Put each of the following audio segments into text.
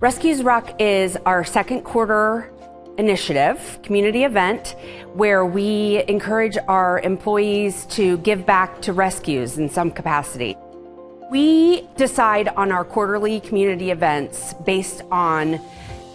Rescues Rock is our second quarter initiative, community event, where we encourage our employees to give back to rescues in some capacity. We decide on our quarterly community events based on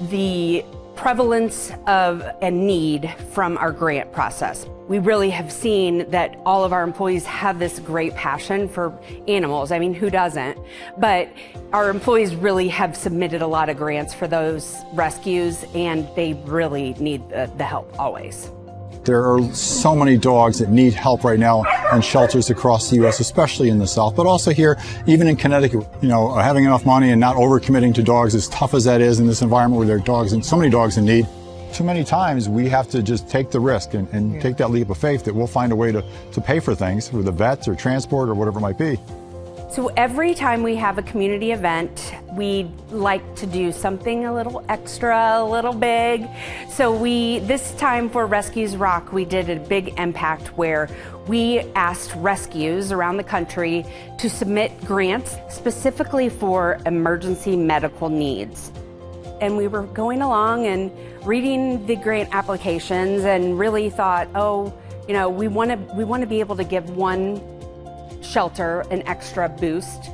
the prevalence of a need from our grant process. We really have seen that all of our employees have this great passion for animals. I mean, who doesn't? But our employees really have submitted a lot of grants for those rescues, and they really need the help always. There are so many dogs that need help right now in shelters across the U.S., especially in the South, but also here, even in Connecticut. You know, having enough money and not overcommitting to dogs, as tough as that is in this environment where there are dogs and so many dogs in need. Too many times we have to just take the risk and take that leap of faith that we'll find a way to pay for things, with the vets or transport or whatever it might be. So every time we have a community event, we like to do something a little extra, a little big. So this time for Rescues Rock, we did a big impact where we asked rescues around the country to submit grants specifically for emergency medical needs. And we were going along and reading the grant applications and really thought, oh, you know, we want to be able to give one shelter an extra boost,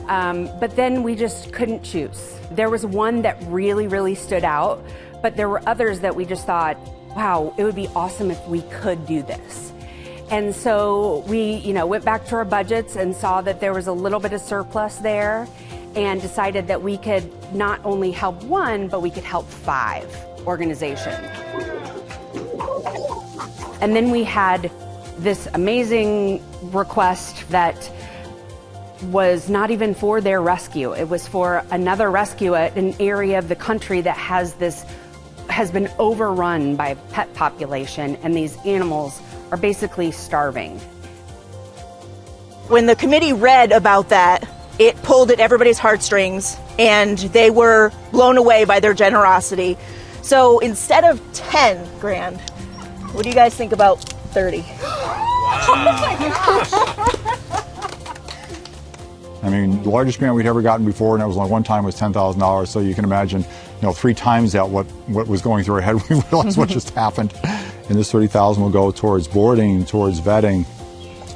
but then we just couldn't choose. There was one that really stood out, but there were others that we just thought, wow, it would be awesome if we could do this. And so we, went back to our budgets and saw that there was a little bit of surplus there, and decided that we could not only help one, but we could help 5 organizations. And then we had this amazing request that was not even for their rescue. It was for another rescue at an area of the country that has been overrun by pet population, and these animals are basically starving. When the committee read about that, it pulled at everybody's heartstrings, and they were blown away by their generosity. So instead of 10 grand, what do you guys think about 30? I mean, the largest grant we'd ever gotten before, and that was only one time, was $10,000. So you can imagine, 3 times that what was going through our head. We realized what just happened. And this $30,000 will go towards boarding, towards vetting,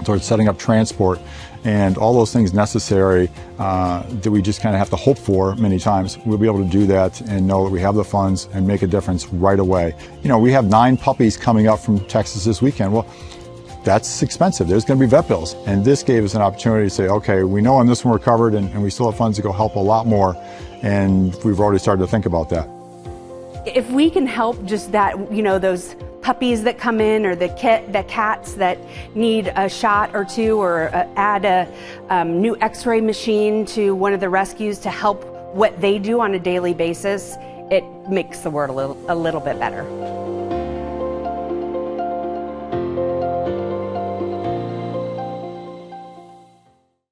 towards setting up transport, and all those things necessary that we just kind of have to hope for many times. We'll be able to do that and know that we have the funds and make a difference right away. We have 9 puppies coming up from Texas this weekend. Well, that's expensive. There's going to be vet bills. And this gave us an opportunity to say, okay, we know on this one we're covered, and we still have funds to go help a lot more. And we've already started to think about that. If we can help just that, those puppies that come in, or the cats that need a shot or two, or add a new x-ray machine to one of the rescues to help what they do on a daily basis, it makes the world a little bit better.